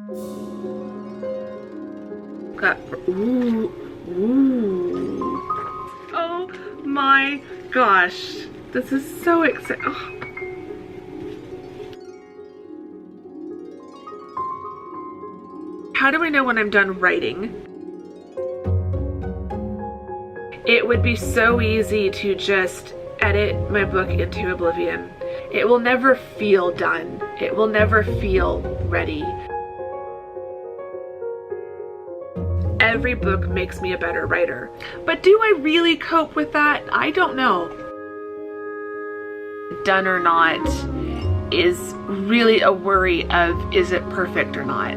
Got, ooh, ooh. Oh my gosh. This is so exciting. Oh. How do I know when I'm done writing? It would be so easy to just edit my book into oblivion. It will never feel done. It will never feel ready. Every book makes me a better writer. But do I really cope with that? I don't know. Done or not is really a worry of, is it perfect or not?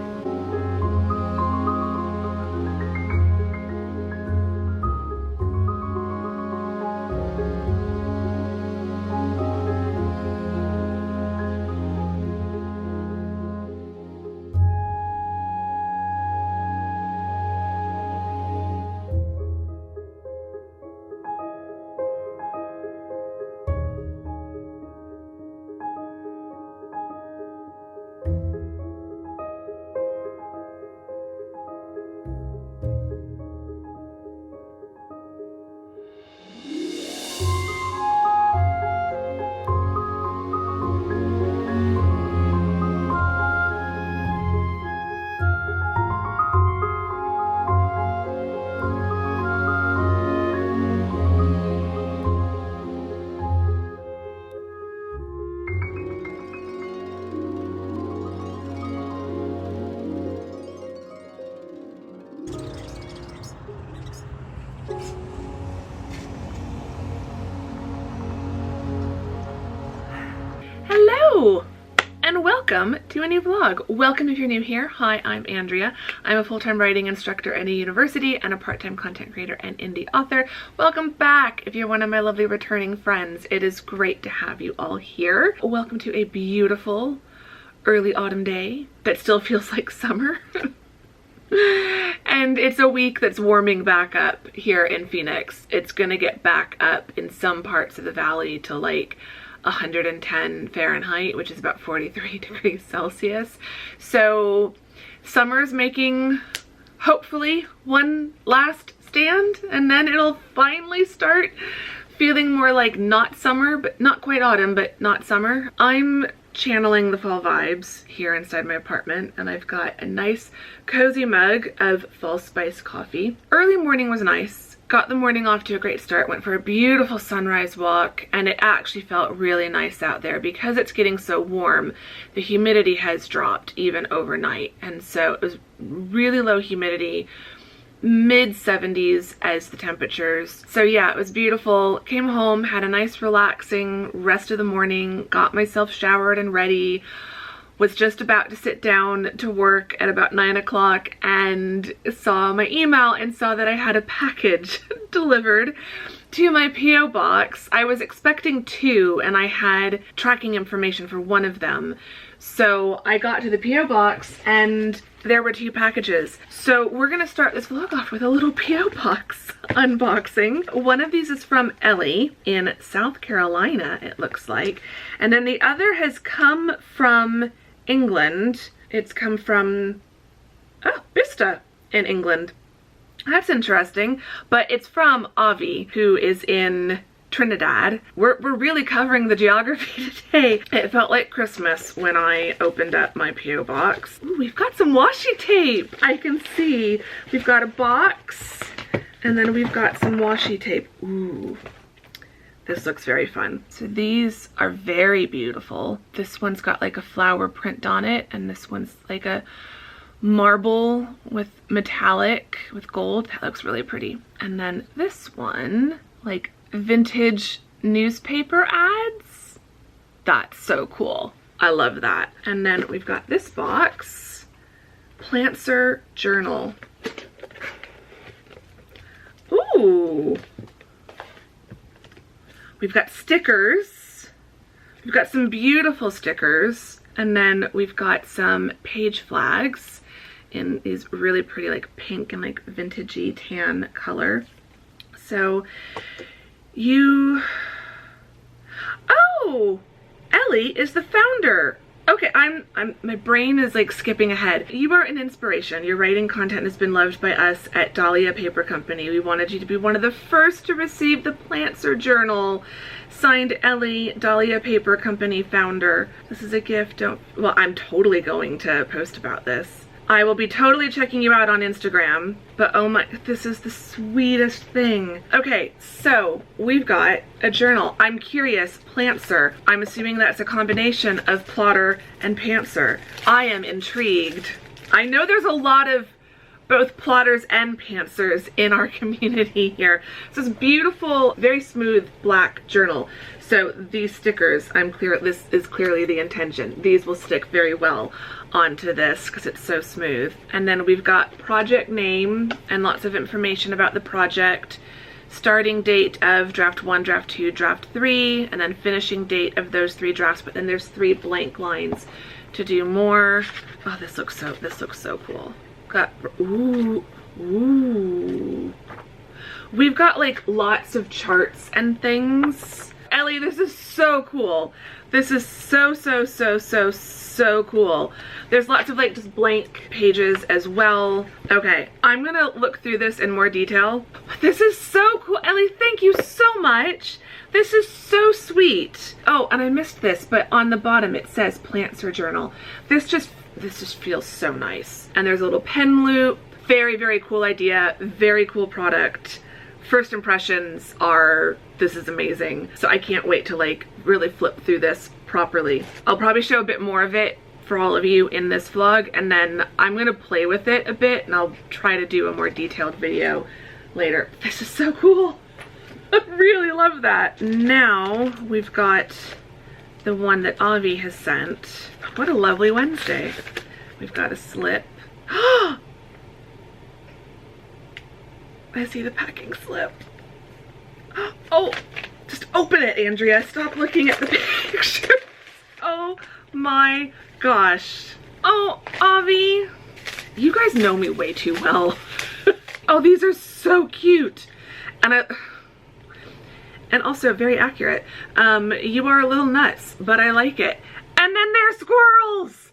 Hello and welcome to a new vlog. Welcome if you're new here. Hi, I'm Andrea. I'm a full-time writing instructor at a university and a part-time content creator and indie author. Welcome back if you're one of my lovely returning friends. It is great to have you all here. Welcome to a beautiful early autumn day that still feels like summer. And it's a week that's warming back up here in Phoenix. It's gonna get back up in some parts of the valley to like 110 Fahrenheit, which is about 43 degrees Celsius. So summer's making, hopefully, one last stand, and then it'll finally start feeling more like not summer, but not quite autumn, but not summer. I'm channeling the fall vibes here inside my apartment, and I've got a nice cozy mug of fall spice coffee. Early morning was nice. Got the morning off to a great start, went for a beautiful sunrise walk, and it actually felt really nice out there because it's getting so warm. The humidity has dropped even overnight, and so it was really low humidity, mid 70s as the temperatures. So yeah, it was beautiful. Came home, had a nice relaxing rest of the morning, got myself showered and ready, was just about to sit down to work at about 9 o'clock and saw my email and saw that I had a package delivered to my P.O. box. I was expecting 2 and I had tracking information for one of them. So I got to the P.O. box and there were 2 packages. So we're gonna start this vlog off with a little P.O. box unboxing. One of these is from Ellie in South Carolina, it looks like. And then the other has come from England. It's come from Bicester in England. That's interesting, but it's from Avi, who is in Trinidad. We're really covering the geography today. It felt like Christmas when I opened up my P.O. box. Ooh, we've got some washi tape. I can see we've got a box and then we've got some washi tape. Ooh. This looks very fun. So these are very beautiful. This one's got like a flower print on it, and this one's like a marble with metallic with gold. That looks really pretty. And then this one, like vintage newspaper ads. That's so cool. I love that. And then we've got this box, Plantser Journal. Ooh. We've got stickers. We've got some beautiful stickers. And then we've got some page flags in these really pretty like pink and like vintagey tan color. So oh, Ellie is the founder Okay, my brain is like skipping ahead. You are an inspiration. Your writing content has been loved by us at Dahlia Paper Company. We wanted you to be one of the first to receive the Plantster Journal. Signed, Ellie, Dahlia Paper Company founder. This is a gift. Well, I'm totally going to post about this. I will be totally checking you out on Instagram, but oh my, this is the sweetest thing. Okay, so we've got a journal. I'm curious, Plantster. I'm assuming that's a combination of plotter and pantser. I am intrigued. I know there's a lot of both plotters and pantsers in our community here. So it's beautiful, very smooth black journal. So these stickers, this is clearly the intention. These will stick very well onto this because it's so smooth. And then we've got project name and lots of information about the project, starting date of draft 1, draft 2, draft 3, and then finishing date of those 3 drafts, but then there's 3 blank lines to do more. Oh, this looks so cool. Got, ooh. We've got like lots of charts and things. Ellie, this is so cool. This is so cool. There's lots of like just blank pages as well. Okay, I'm gonna look through this in more detail. This is so cool. Ellie, thank you so much. This is so sweet. Oh, and I missed this, but on the bottom it says Plantster Journal. This just feels so nice. And there's a little pen loop. Very cool idea, very cool product. First impressions are, this is amazing. So I can't wait to like really flip through this properly. I'll probably show a bit more of it for all of you in this vlog, and then I'm gonna play with it a bit and I'll try to do a more detailed video later. This is so cool. I really love that. Now we've got the one that Avi has sent. What a lovely Wednesday. We've got a slip. I see the packing slip. Oh, just open it, Andrea. Stop looking at the pictures. Oh my gosh. Oh, Avi. You guys know me way too well. Oh, these are so cute. And also very accurate. You are a little nuts, but I like it. And then they're squirrels.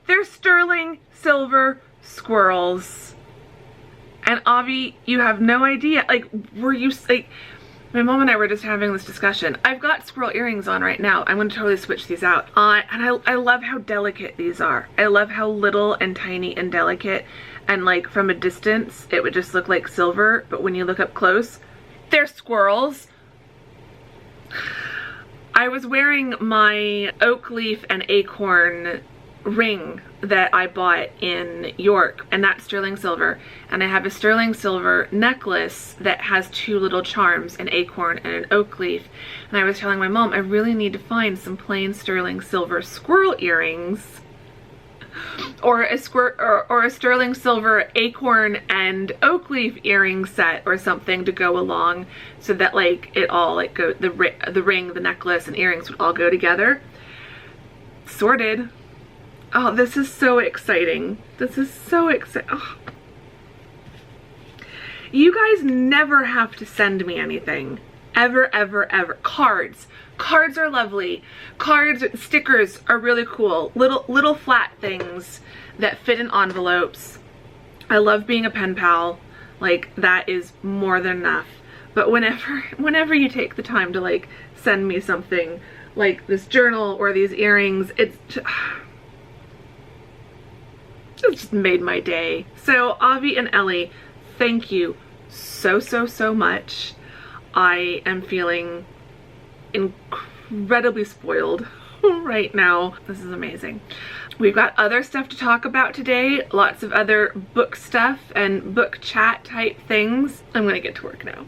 They're sterling silver squirrels. And Avi, you have no idea. Like, my mom and I were just having this discussion. I've got squirrel earrings on right now. I'm gonna totally switch these out. And I love how delicate these are. I love how little and tiny and delicate. And like from a distance, it would just look like silver. But when you look up close, they're squirrels. I was wearing my oak leaf and acorn ring that I bought in York, and that's sterling silver, and I have a sterling silver necklace that has 2 little charms, an acorn and an oak leaf. And I was telling my mom I really need to find some plain sterling silver squirrel earrings, or a sterling silver acorn and oak leaf earring set or something to go along, so that like it all like the ring, the necklace, and earrings would all go together. Sorted. Oh, this is so exciting. This is so exciting. Oh. You guys never have to send me anything. Ever. Cards. Cards are lovely. Cards, stickers are really cool. Little flat things that fit in envelopes. I love being a pen pal. Like, that is more than enough. But whenever you take the time to like send me something like this journal or these earrings, it's just made my day. So Avi and Ellie, thank you so much. I am feeling incredibly spoiled right now. This is amazing. We've got other stuff to talk about today, lots of other book stuff and book chat type things. I'm gonna get to work now.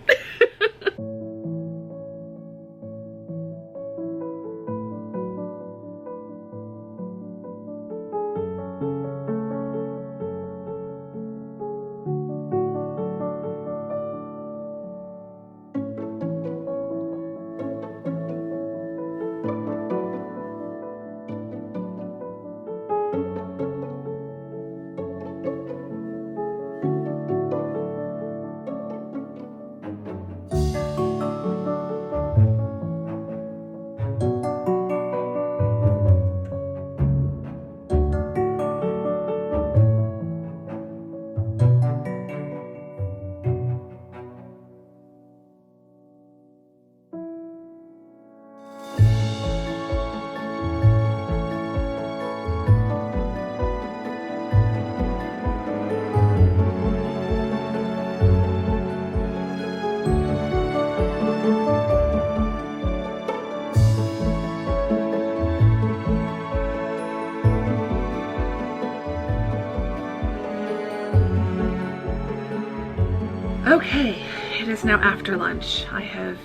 Okay, it is now after lunch. I have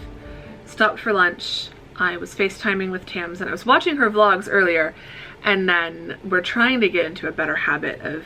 stopped for lunch. I was FaceTiming with Tams and I was watching her vlogs earlier, and then we're trying to get into a better habit of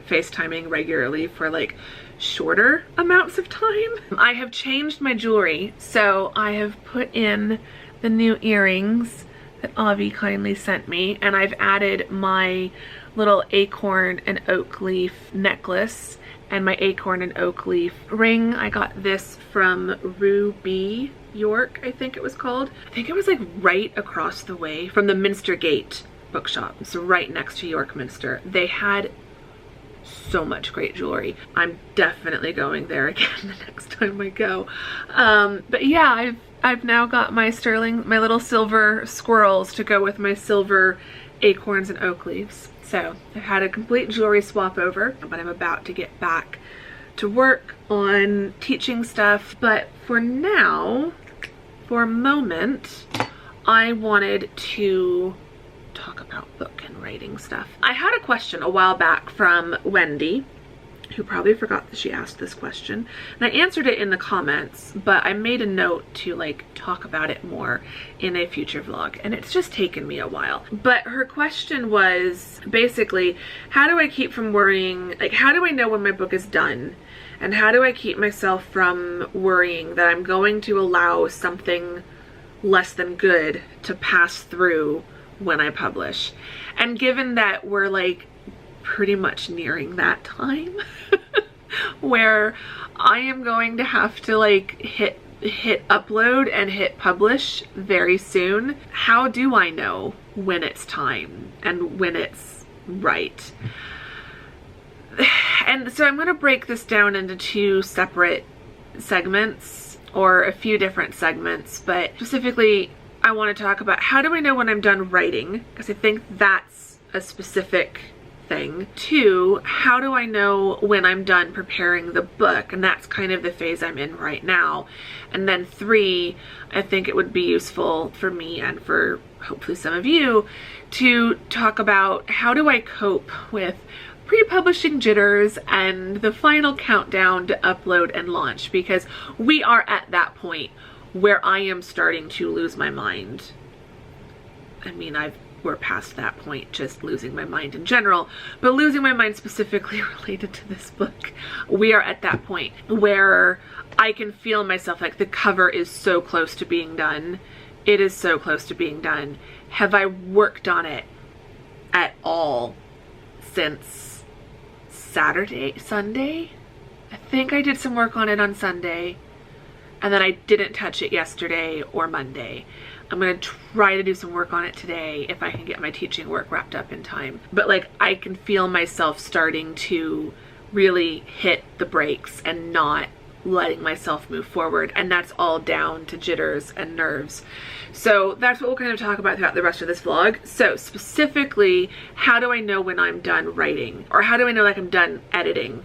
FaceTiming regularly for like shorter amounts of time. I have changed my jewelry, so I have put in the new earrings that Avi kindly sent me, and I've added my little acorn and oak leaf necklace and my acorn and oak leaf ring. I got this from Ruby York, I think it was called. I think it was like right across the way from the Minster Gate bookshop. It's right next to York Minster. They had so much great jewelry. I'm definitely going there again the next time I go. But yeah, I've now got my my little silver squirrels to go with my silver acorns and oak leaves. So I've had a complete jewelry swap over, but I'm about to get back to work on teaching stuff. But for now, for a moment, I wanted to talk about book and writing stuff. I had a question a while back from Wendy, who probably forgot that she asked this question, and I answered it in the comments, but I made a note to like talk about it more in a future vlog, and it's just taken me a while. But her question was basically, how do I keep from worrying, like how do I know when my book is done, and how do I keep myself from worrying that I'm going to allow something less than good to pass through when I publish? And given that we're like pretty much nearing that time where I am going to have to like hit upload and hit publish very soon, how do I know when it's time and when it's right? And so I'm going to break this down into two separate segments, or a few different segments, but specifically I want to talk about how do I know when I'm done writing, because I think that's a specific thing. Two, how do I know when I'm done preparing the book, and that's kind of the phase I'm in right now. And then three, I think it would be useful for me and for hopefully some of you to talk about how do I cope with pre-publishing jitters and the final countdown to upload and launch, because we are at that point where I am starting to lose my mind. I mean, we're past that point, just losing my mind in general, but losing my mind specifically related to this book. We are at that point where I can feel myself like the cover is so close to being done. It is so close to being done. Have I worked on it at all since Sunday? I think I did some work on it on Sunday, and then I didn't touch it yesterday or Monday. I'm gonna try to do some work on it today if I can get my teaching work wrapped up in time. But like, I can feel myself starting to really hit the brakes and not letting myself move forward, and that's all down to jitters and nerves. So that's what we'll kind of talk about throughout the rest of this vlog. So specifically, how do I know when I'm done writing, or how do I know like I'm done editing?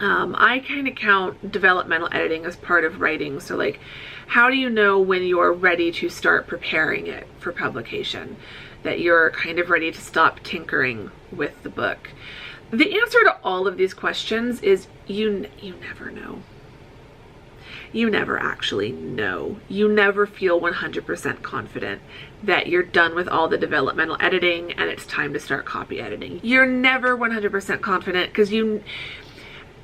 I kind of count developmental editing as part of writing. So like, how do you know when you're ready to start preparing it for publication, that you're kind of ready to stop tinkering with the book? The answer to all of these questions is you never know. You never actually know. You never feel 100% confident that you're done with all the developmental editing and it's time to start copy editing. You're never 100% confident because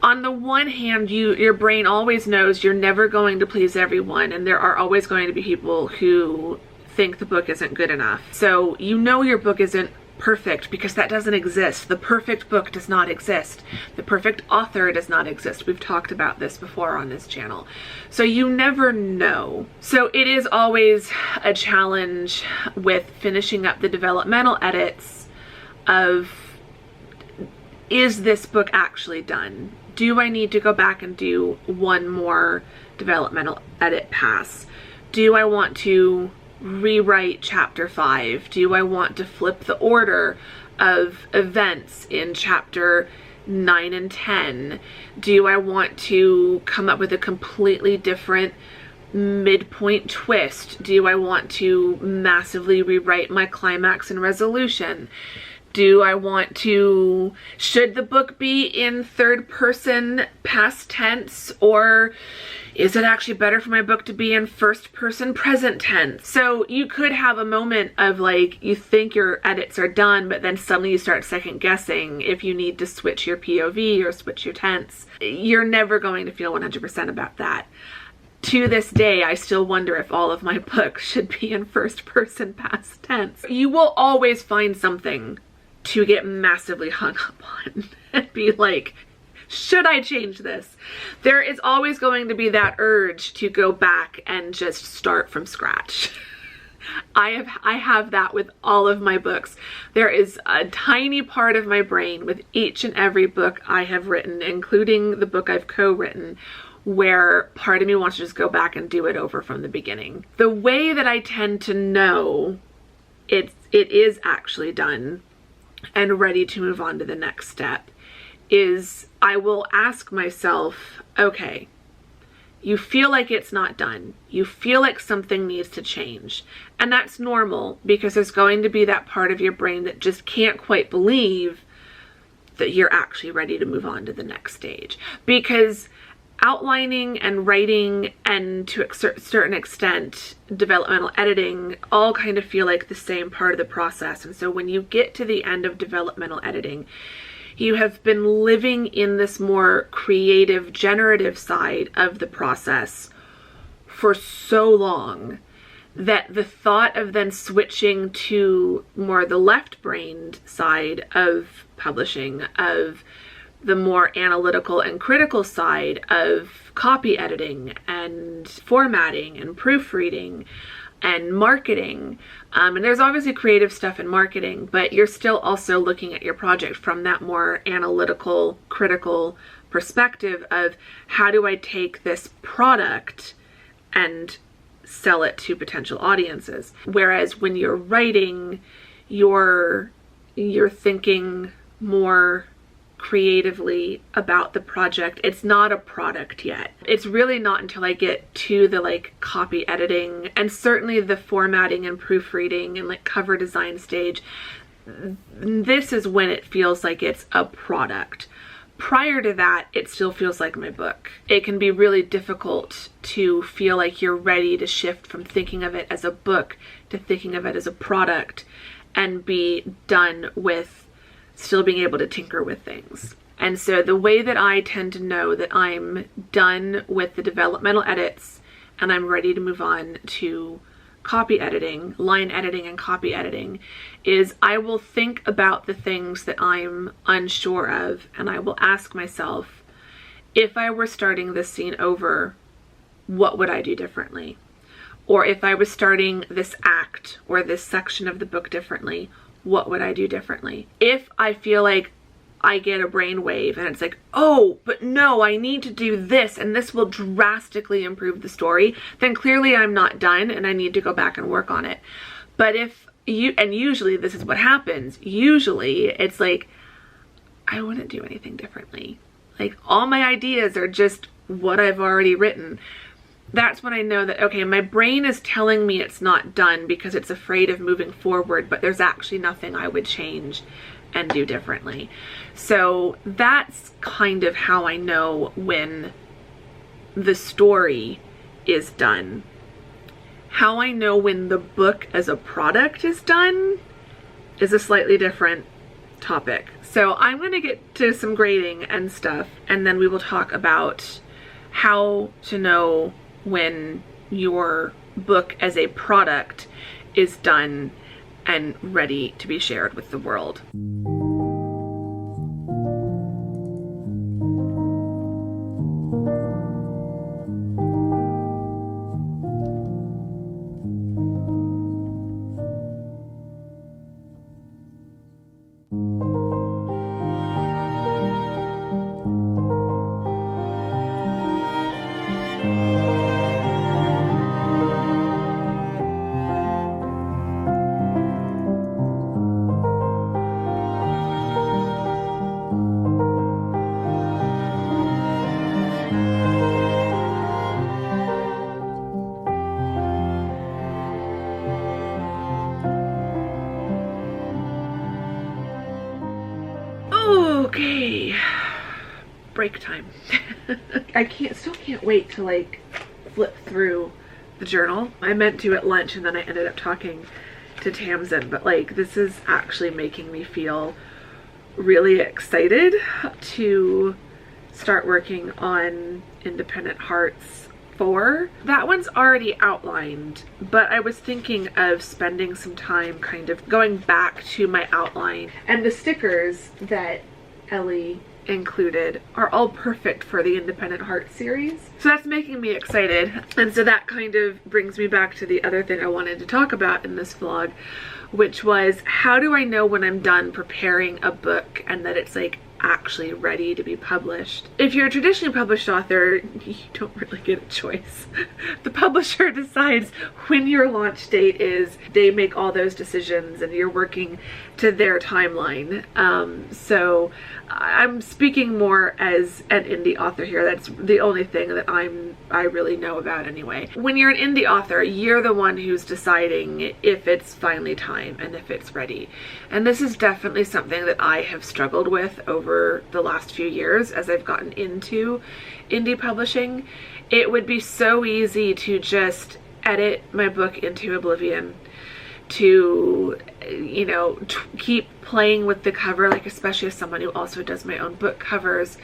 on the one hand, your brain always knows you're never going to please everyone, and there are always going to be people who think the book isn't good enough. So you know your book isn't perfect because that doesn't exist. The perfect book does not exist. The perfect author does not exist. We've talked about this before on this channel. So you never know. So it is always a challenge with finishing up the developmental edits of, is this book actually done? Do I need to go back and do one more developmental edit pass? Do I want to rewrite chapter 5? Do I want to flip the order of events in chapter 9 and 10? Do I want to come up with a completely different midpoint twist? Do I want to massively rewrite my climax and resolution? Do I want to, should the book be in third person past tense, or is it actually better for my book to be in first person present tense? So you could have a moment of like, you think your edits are done, but then suddenly you start second guessing if you need to switch your POV or switch your tense. You're never going to feel 100% about that. To this day, I still wonder if all of my books should be in first person past tense. You will always find something to get massively hung up on and be like, should I change this? There is always going to be that urge to go back and just start from scratch. I have that with all of my books. There is a tiny part of my brain with each and every book I have written, including the book I've co-written, where part of me wants to just go back and do it over from the beginning. The way that I tend to know it is actually done and ready to move on to the next step is I will ask myself, okay, you feel like it's not done. You feel like something needs to change. And that's normal because there's going to be that part of your brain that just can't quite believe that you're actually ready to move on to the next stage. Because outlining and writing and to a certain extent developmental editing all kind of feel like the same part of the process. And so when you get to the end of developmental editing, you have been living in this more creative, generative side of the process for so long that the thought of then switching to more the left-brained side of publishing, of the more analytical and critical side of copy editing and formatting and proofreading and marketing. And there's obviously creative stuff in marketing, but you're still also looking at your project from that more analytical, critical perspective of how do I take this product and sell it to potential audiences. Whereas when you're writing, you're thinking more creatively about the project. It's not a product yet. It's really not until I get to the like copy editing and certainly the formatting and proofreading and like cover design stage. This is when it feels like it's a product. Prior to that, it still feels like my book. It can be really difficult to feel like you're ready to shift from thinking of it as a book to thinking of it as a product and be done with still being able to tinker with things. And so the way that I tend to know that I'm done with the developmental edits and I'm ready to move on to copy editing, line editing and copy editing, is I will think about the things that I'm unsure of and I will ask myself, if I were starting this scene over, what would I do differently? Or if I was starting this act or this section of the book differently, what would I do differently? If I feel like I get a brainwave and it's like, oh, but no, I need to do this and this will drastically improve the story, then clearly I'm not done and I need to go back and work on it. But if you, and usually this is what happens, usually it's like, I wouldn't do anything differently. Like all my ideas are just what I've already written. That's when I know that, okay, my brain is telling me it's not done because it's afraid of moving forward, but there's actually nothing I would change and do differently. So that's kind of how I know when the story is done. How I know when the book as a product is done is a slightly different topic. So I'm going to get to some grading and stuff, and then we will talk about how to know when your book as a product is done and ready to be shared with the world. break time. I still can't wait to like flip through the journal. I meant to at lunch and then I ended up talking to Tamsin, but like this is actually making me feel really excited to start working on Independent Hearts 4. That one's already outlined, but I was thinking of spending some time kind of going back to my outline, and the stickers that Ellie included are all perfect for the Independent Hearts series. So that's making me excited. And so that kind of brings me back to the other thing I wanted to talk about in this vlog, which was how do I know when I'm done preparing a book and that it's like actually ready to be published? If you're a traditionally published author, you don't really get a choice. The publisher decides when your launch date is. They make all those decisions and you're working to their timeline. So I'm speaking more as an indie author here. That's the only thing that I really know about anyway. When you're an indie author, you're the one who's deciding if it's finally time and if it's ready. And this is definitely something that I have struggled with over the last few years as I've gotten into indie publishing. It would be so easy to just edit my book into oblivion, to, you know, keep playing with the cover, like especially as someone who also does my own book covers.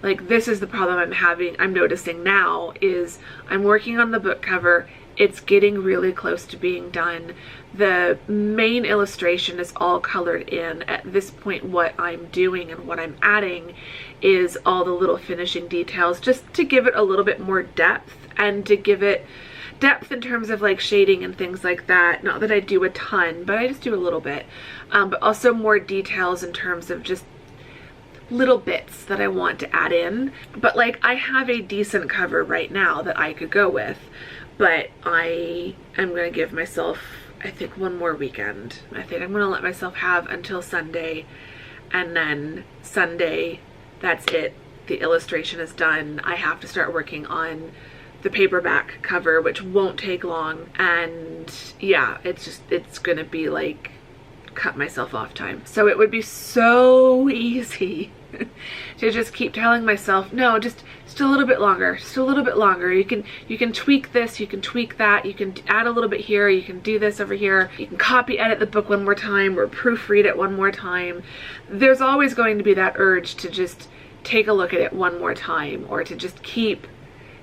Like this is the problem I'm noticing now is I'm working on the book cover. It's getting really close to being done. The main illustration is all colored in. At this point, what I'm doing and what I'm adding is all the little finishing details just to give it a little bit more depth, and to give it depth in terms of like shading and things like that. Not that I do a ton, but I just do a little bit. But also more details in terms of just little bits that I want to add in. But like I have a decent cover right now that I could go with, but I am going to give myself, I think, one more weekend. I think I'm going to let myself have until Sunday, and then Sunday, that's it. The illustration is done. I have to start working on the paperback cover, which won't take long. And yeah, it's going to be like cut myself off time. So it would be so easy to just keep telling myself, no, just a little bit longer, just a little bit longer. You can tweak this, you can tweak that, you can add a little bit here, you can do this over here, you can copy edit the book one more time or proofread it one more time. There's always going to be that urge to just take a look at it one more time, or to just keep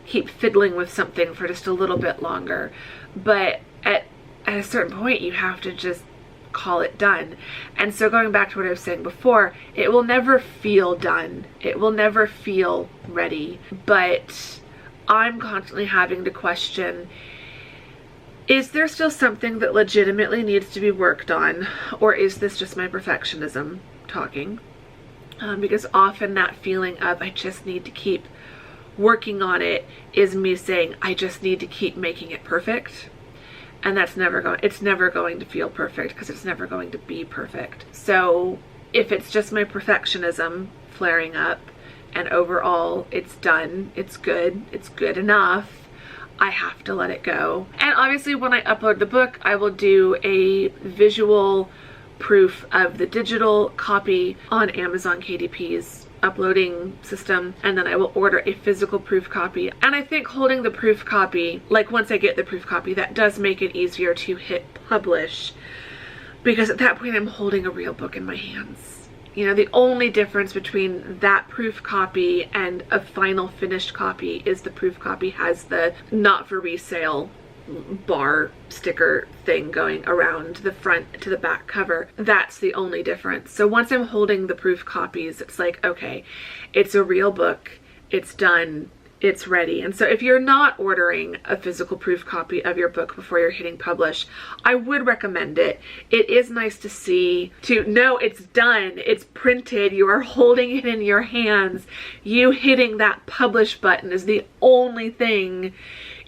fiddling with something for just a little bit longer. But at a certain point, you have to just call it done. And so going back to what I was saying before, it will never feel done. It will never feel ready. But I'm constantly having to question, is there still something that legitimately needs to be worked on? Or is this just my perfectionism talking? Because often that feeling of I just need to keep working on it is me saying I just need to keep making it perfect. And it's never going to feel perfect, because it's never going to be perfect. So if it's just my perfectionism flaring up and overall it's done, it's good enough, I have to let it go. And obviously when I upload the book, I will do a visual proof of the digital copy on Amazon KDP's uploading system, and then I will order a physical proof copy. And I think holding the proof copy, like once I get the proof copy, that does make it easier to hit publish, because at that point I'm holding a real book in my hands. You know, the only difference between that proof copy and a final finished copy is the proof copy has the not for resale bar sticker thing going around the front to the back cover. That's the only difference. So once I'm holding the proof copies, it's like, okay, it's a real book, it's done, it's ready. And so if you're not ordering a physical proof copy of your book before you're hitting publish, I would recommend it. It is nice to see, to know it's done, it's printed, you are holding it in your hands. You hitting that publish button is the only thing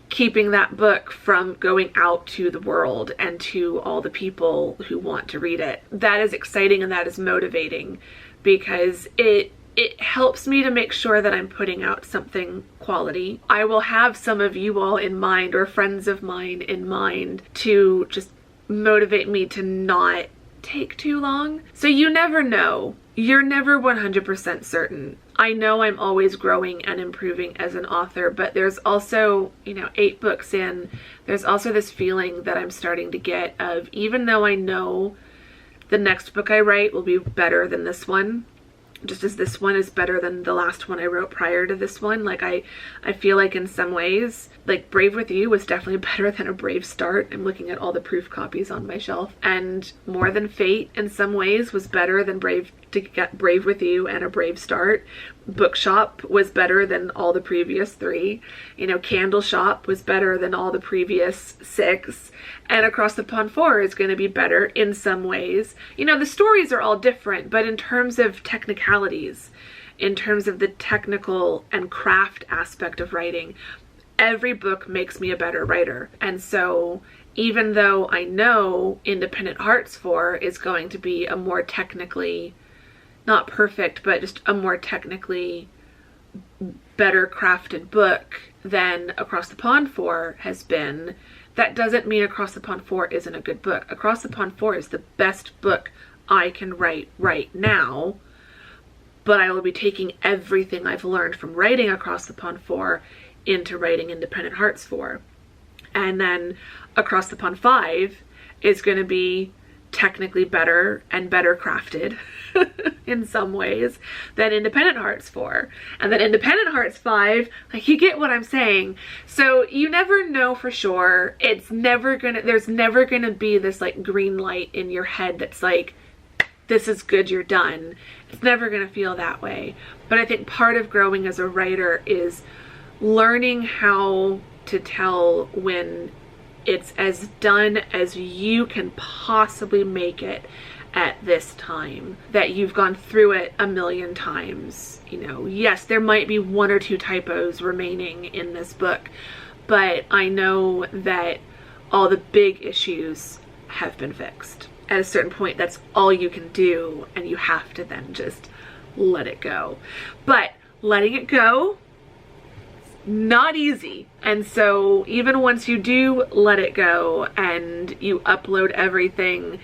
keeping that book from going out to the world and to all the people who want to read it. That is exciting and that is motivating, because it helps me to make sure that I'm putting out something quality. I will have some of you all in mind, or friends of mine in mind, to just motivate me to not take too long. So you never know. You're never 100% certain. I know I'm always growing and improving as an author, but there's also, you know, 8 books in, there's also this feeling that I'm starting to get of, even though I know the next book I write will be better than this one, just as this one is better than the last one I wrote prior to this one. Like I feel like in some ways, like Brave with You was definitely better than A Brave Start. I'm looking at all the proof copies on my shelf. And More Than Fate in some ways was better than Brave with You and A Brave Start. Bookshop was better than all the previous 3. You know, Candle Shop was better than all the previous 6. And Across the Pond 4 is going to be better in some ways. You know, the stories are all different, but in terms of technicalities, in terms of the technical and craft aspect of writing, every book makes me a better writer. And so even though I know Independent Hearts 4 is going to be a more technically, not perfect, but just a more technically better crafted book than Across the Pond 4 has been, that doesn't mean Across the Pond 4 isn't a good book. Across the Pond 4 is the best book I can write right now, but I will be taking everything I've learned from writing Across the Pond 4 into writing Independent Hearts 4. And then Across the Pond 5 is going to be technically better and better crafted in some ways than Independent Hearts 4. And then Independent Hearts 5, like, you get what I'm saying. So you never know for sure. There's never gonna be this like green light in your head that's like, this is good, you're done. It's never gonna feel that way. But I think part of growing as a writer is learning how to tell when it's as done as you can possibly make it at this time, that you've gone through it a million times. You know, yes, there might be 1 or 2 typos remaining in this book, but I know that all the big issues have been fixed. At a certain point, that's all you can do, and you have to then just let it go. But letting it go, not easy. And so even once you do let it go and you upload everything,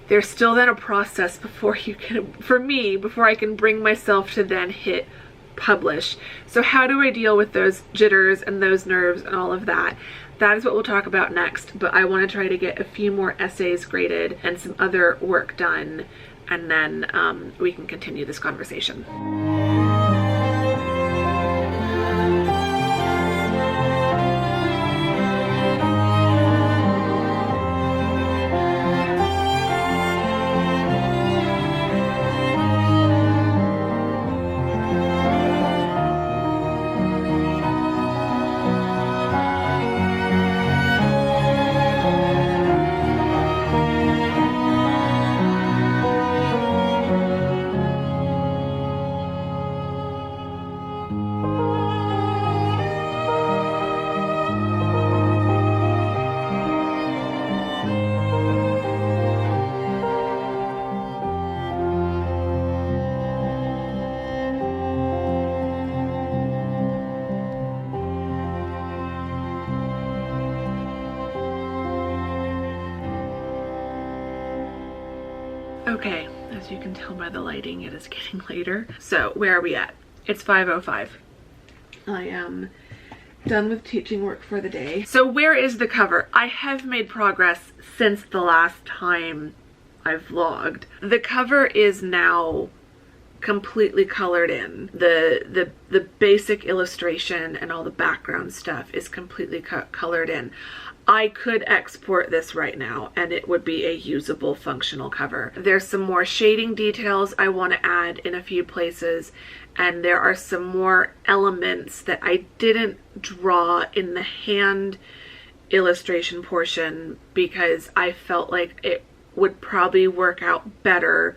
there's still then a process before you can, for me, before I can bring myself to then hit publish. So how do I deal with those jitters and those nerves and all of that? That is what we'll talk about next, but I want to try to get a few more essays graded and some other work done, and then we can continue this conversation. Okay, as you can tell by the lighting, it is getting later. So where are we at? It's 5:05. I am done with teaching work for the day. So where is the cover? I have made progress since the last time I vlogged. The cover is now completely colored in. The basic illustration and all the background stuff is completely colored in. I could export this right now and it would be a usable, functional cover. There's some more shading details I want to add in a few places, and there are some more elements that I didn't draw in the hand illustration portion because I felt like it would probably work out better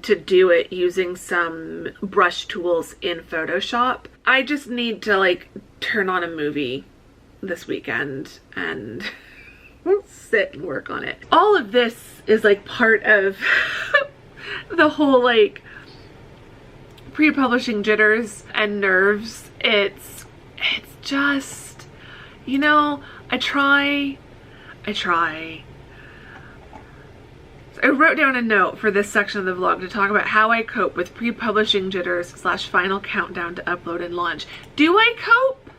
to do it using some brush tools in Photoshop. I just need to like turn on a movie this weekend and sit and work on it. All of this is like part of the whole like pre-publishing jitters and nerves. It's just, you know, I try. I wrote down a note for this section of the vlog to talk about how I cope with pre-publishing jitters / final countdown to upload and launch. Do I cope?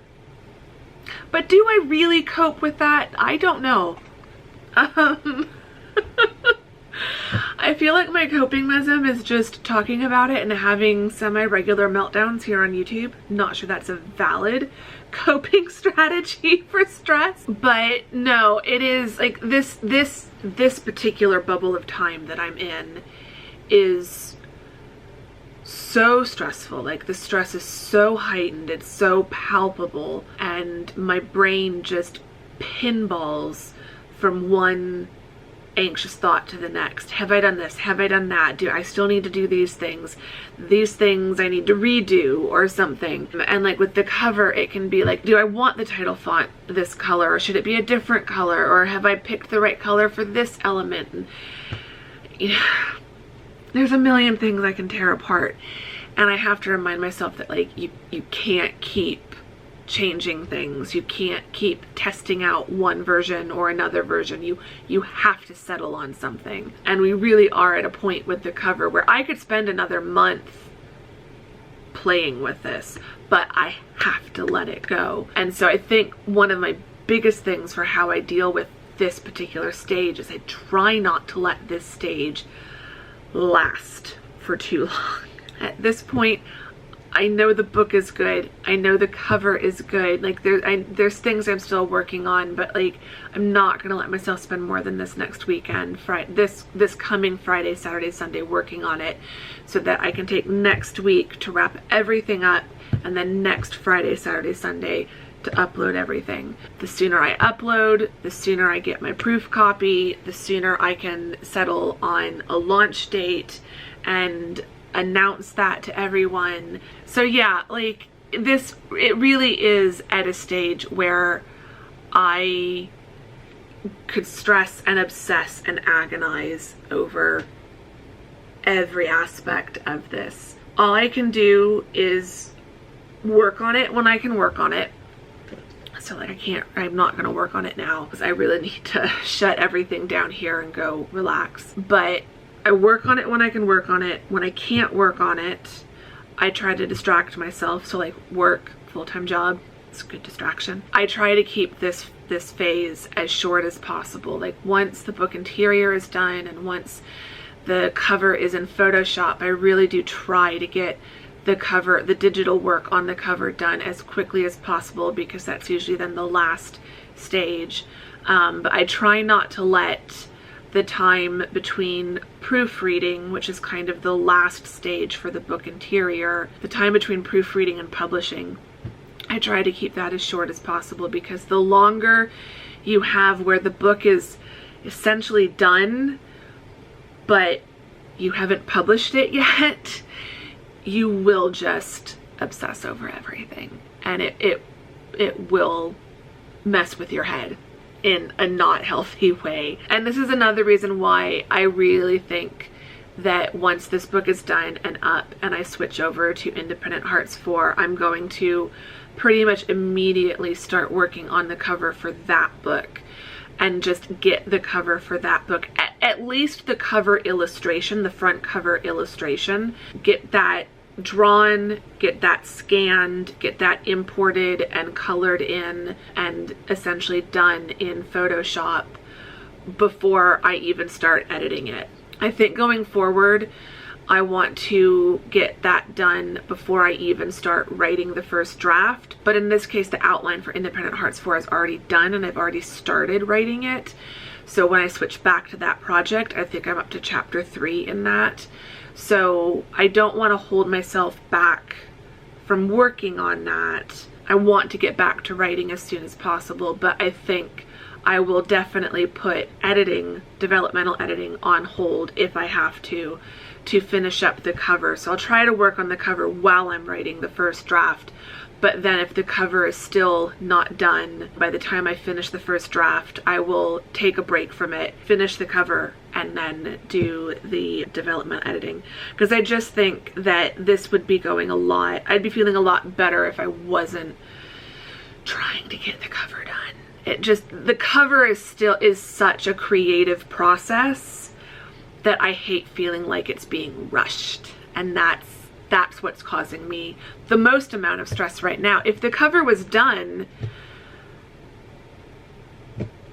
But do I really cope with that? I don't know. I feel like my coping mechanism is just talking about it and having semi-regular meltdowns here on YouTube. Not sure that's a valid coping strategy for stress, but no, it is like this particular bubble of time that I'm in is so stressful. Like the stress is so heightened, it's so palpable, and my brain just pinballs from one anxious thought to the next. Have I done this? Have I done that? Do I still need to do these things? These things I need to redo or something. And like with the cover, it can be like, do I want the title font this color, or should it be a different color, or have I picked the right color for this element? And, you know, there's a million things I can tear apart, and I have to remind myself that like you can't keep changing things. You can't keep testing out one version or another version. You have to settle on something. And we really are at a point with the cover where I could spend another month playing with this, but I have to let it go. And so I think one of my biggest things for how I deal with this particular stage is I try not to let this stage last for too long. At this point, I know the book is good. I know the cover is good. Like there's things I'm still working on, but like I'm not gonna let myself spend more than this next weekend, this coming Friday, Saturday, Sunday working on it, so that I can take next week to wrap everything up, and then next Friday, Saturday, Sunday to upload everything. The sooner I upload, the sooner I get my proof copy, the sooner I can settle on a launch date and announce that to everyone. So yeah, like this, it really is at a stage where I could stress and obsess and agonize over every aspect of this. All I can do is work on it when I can work on it. So like I'm not gonna work on it now because I really need to shut everything down here and go relax. But I work on it when I can work on it. When I can't work on it, I try to distract myself. So like work, full-time job, it's a good distraction. I try to keep this phase as short as possible. Like once the book interior is done and once the cover is in Photoshop, I really do try to get the cover, the digital work on the cover done as quickly as possible, because that's usually then the last stage. But I try not to let the time between proofreading, which is kind of the last stage for the book interior, the time between proofreading and publishing, I try to keep that as short as possible, because the longer you have where the book is essentially done, but you haven't published it yet, you will just obsess over everything, and it will mess with your head in a not healthy way. And this is another reason why I really think that once this book is done and up and I switch over to Independent Hearts 4, I'm going to pretty much immediately start working on the cover for that book and just get the cover for that book, at least the cover illustration, the front cover illustration, get that drawn, get that scanned, get that imported and colored in and essentially done in Photoshop before I even start editing it. I think going forward, I want to get that done before I even start writing the first draft. But in this case, the outline for Independent Hearts 4 is already done and I've already started writing it. So when I switch back to that project, I think I'm up to chapter 3 in that. So I don't want to hold myself back from working on that. I want to get back to writing as soon as possible, but I think I will definitely put editing, developmental editing, on hold if I have to finish up the cover. So I'll try to work on the cover while I'm writing the first draft. But then if the cover is still not done by the time I finish the first draft, I will take a break from it, finish the cover, and then do the development editing. Because I just think that this would be going a lot, I'd be feeling a lot better if I wasn't trying to get the cover done. It just, the cover is such a creative process, that I hate feeling like it's being rushed. And that's what's causing me the most amount of stress right now. If the cover was done,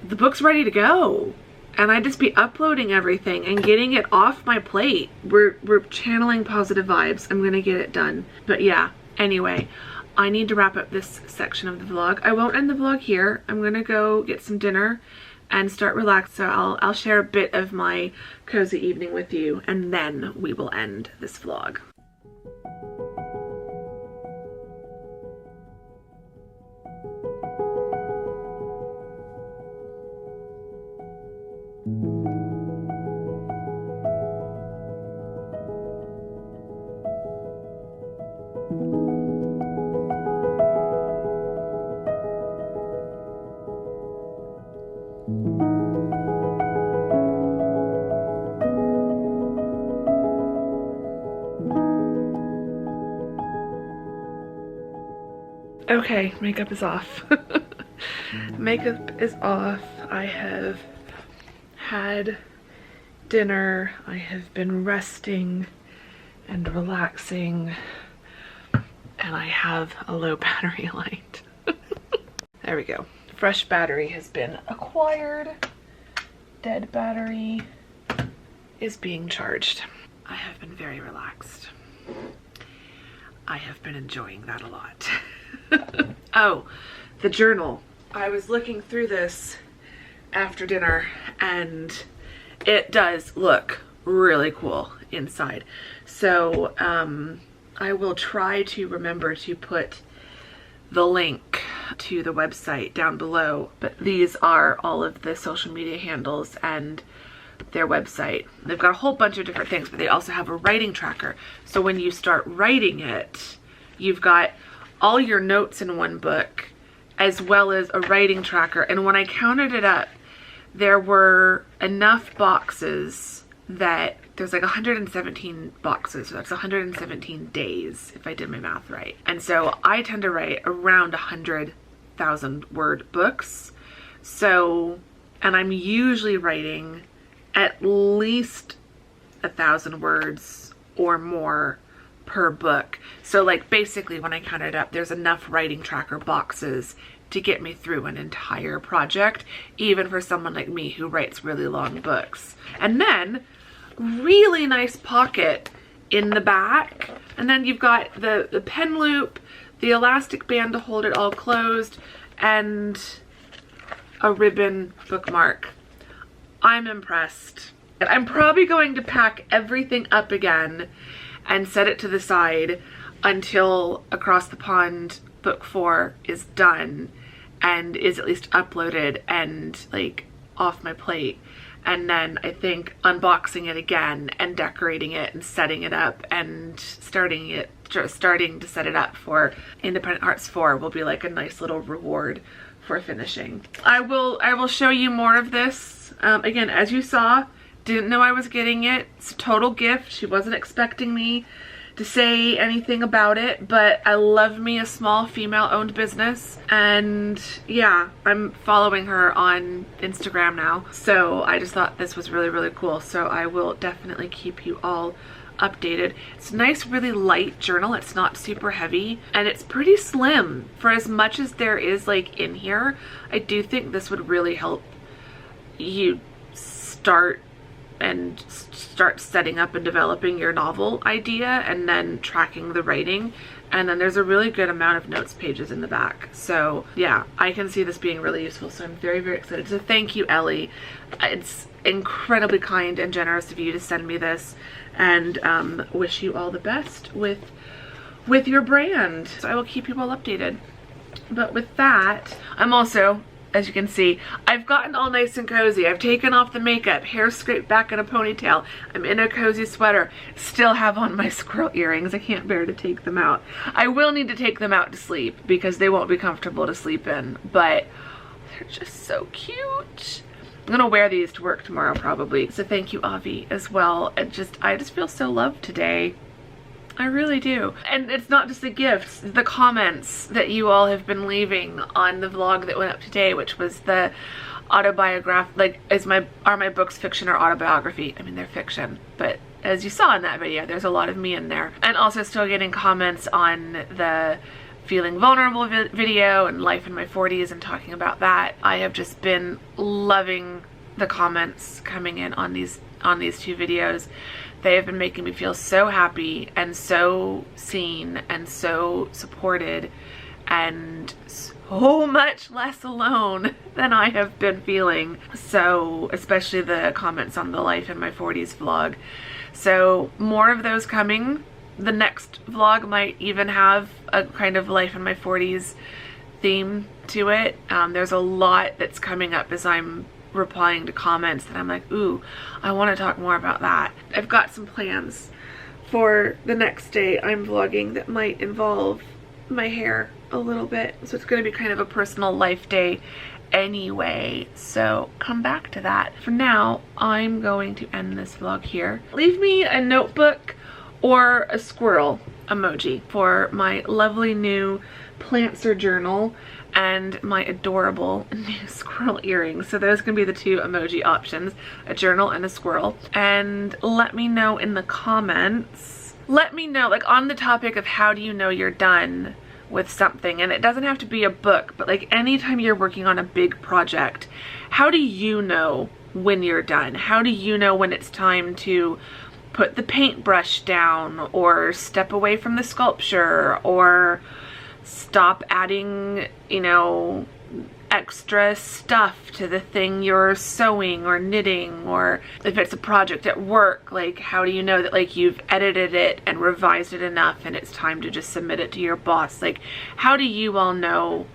the book's ready to go, and I'd just be uploading everything and getting it off my plate. We're channeling positive vibes. I'm gonna get it done. But yeah, anyway, I need to wrap up this section of the vlog. I won't end the vlog here. I'm gonna go get some dinner and start relaxing. So I'll share a bit of my cozy evening with you, and then we will end this vlog. Okay, makeup is off. Makeup is off. I have had dinner. I have been resting and relaxing, and I have a low battery light. There we go. Fresh battery has been acquired. Dead battery is being charged. I have been very relaxed. I have been enjoying that a lot. Oh, the journal. I was looking through this after dinner, and it does look really cool inside. So I will try to remember to put the link to the website down below, but these are all of the social media handles and their website. They've got a whole bunch of different things, but they also have a writing tracker. So when you start writing it, you've got all your notes in one book, as well as a writing tracker. And when I counted it up, there were enough boxes that there's like 117 boxes. So that's 117 days if I did my math right. And so I tend to write around 100,000 word books. So, and I'm usually writing at least 1,000 words or more per book. So like basically when I counted up, there's enough writing tracker boxes to get me through an entire project, even for someone like me who writes really long books. And then really nice pocket in the back. And then you've got the pen loop, the elastic band to hold it all closed, and a ribbon bookmark. I'm impressed. I'm probably going to pack everything up again and set it to the side until Across the Pond book 4 is done and is at least uploaded and like off my plate. And then I think unboxing it again and decorating it and setting it up and starting to set it up for Independent Hearts 4 will be like a nice little reward for finishing. I will show you more of this. Again, as you saw, didn't know I was getting it. It's a total gift. She wasn't expecting me to say anything about it, but I love me a small female-owned business, and yeah, I'm following her on Instagram now, so I just thought this was really, really cool. So I will definitely keep you all updated. It's a nice, really light journal. It's not super heavy, and it's pretty slim. For as much as there is like in here, I do think this would really help you start setting up and developing your novel idea, and then tracking the writing. And then there's a really good amount of notes pages in the back. So yeah, I can see this being really useful. So I'm very, very excited. So thank you, Ellie. It's incredibly kind and generous of you to send me this, and wish you all the best with your brand. So I will keep you all updated. But with that, I'm also, as you can see, I've gotten all nice and cozy. I've taken off the makeup, hair scraped back in a ponytail. I'm in a cozy sweater. Still have on my squirrel earrings. I can't bear to take them out. I will need to take them out to sleep because they won't be comfortable to sleep in, but they're just so cute. I'm gonna wear these to work tomorrow probably. So thank you, Avi, as well. I just feel so loved today. I really do. And it's not just the gifts, the comments that you all have been leaving on the vlog that went up today, which was the like are my books fiction or autobiography? I mean, they're fiction, but as you saw in that video, there's a lot of me in there. And also still getting comments on the feeling vulnerable video and life in my 40s and talking about that. I have just been loving the comments coming in on these two videos. They have been making me feel so happy and so seen and so supported and so much less alone than I have been feeling. So especially the comments on the Life in My 40s vlog. So more of those coming. The next vlog might even have a kind of Life in My 40s theme to it. There's a lot that's coming up as I'm replying to comments that I'm like, ooh, I want to talk more about that. I've got some plans for the next day I'm vlogging that might involve my hair a little bit. So it's going to be kind of a personal life day anyway, so come back to that. For now, I'm going to end this vlog here. Leave me a notebook or a squirrel emoji for my lovely new Plantster journal and my adorable new squirrel earrings. So those can be the two emoji options, a journal and a squirrel. And let me know in the comments, let me know, like, on the topic of how do you know you're done with something, and it doesn't have to be a book, but like anytime you're working on a big project, how do you know when you're done? How do you know when it's time to put the paintbrush down or step away from the sculpture or stop adding, you know, extra stuff to the thing you're sewing or knitting? Or if it's a project at work, like, how do you know that like you've edited it and revised it enough and it's time to just submit it to your boss? Like, how do you all know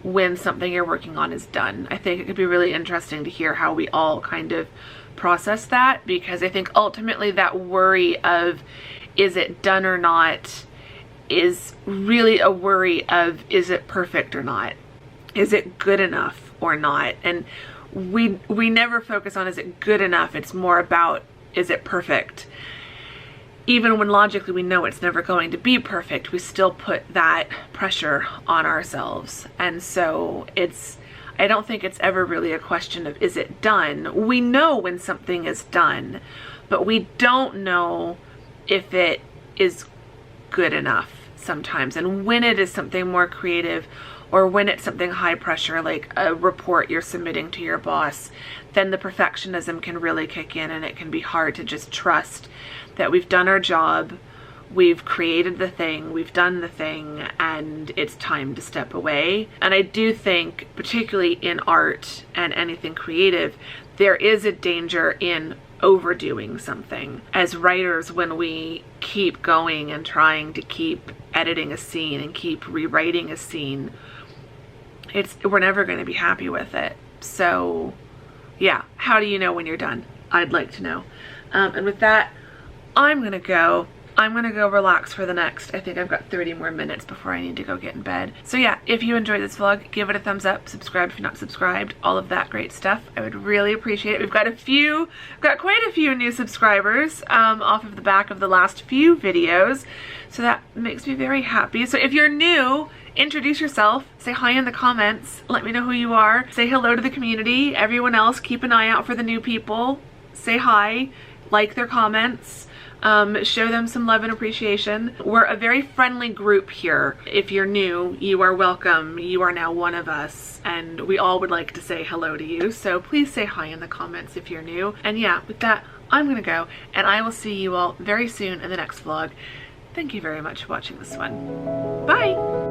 when something you're working on is done? I think it could be really interesting to hear how we all kind of process that, because I think ultimately that worry of is it done or not is really a worry of is it perfect or not? Is it good enough or not? And we never focus on is it good enough. It's more about is it perfect? Even when logically we know it's never going to be perfect, we still put that pressure on ourselves. And so I don't think it's ever really a question of is it done? We know when something is done, but we don't know if it is good enough sometimes. And when it is something more creative, or when it's something high pressure, like a report you're submitting to your boss, then the perfectionism can really kick in, and it can be hard to just trust that we've done our job, we've created the thing, we've done the thing, and it's time to step away. And I do think, particularly in art and anything creative, there is a danger in overdoing something. As writers, when we keep going and trying to keep editing a scene and keep rewriting a scene, we're never going to be happy with it. So yeah, how do you know when you're done? I'd like to know. And with that, I'm gonna go relax for the next, I think I've got 30 more minutes before I need to go get in bed. So yeah, if you enjoyed this vlog, give it a thumbs up, subscribe if you're not subscribed, all of that great stuff. I would really appreciate it. We've got quite a few new subscribers off of the back of the last few videos. So that makes me very happy. So if you're new, introduce yourself, say hi in the comments, let me know who you are, say hello to the community. Everyone else, keep an eye out for the new people, say hi, like their comments. Show them some love and appreciation. We're a very friendly group here. If you're new, you are welcome. You are now one of us, and we all would like to say hello to you. So please say hi in the comments if you're new. And yeah, with that, I'm gonna go, and I will see you all very soon in the next vlog. Thank you very much for watching this one. Bye!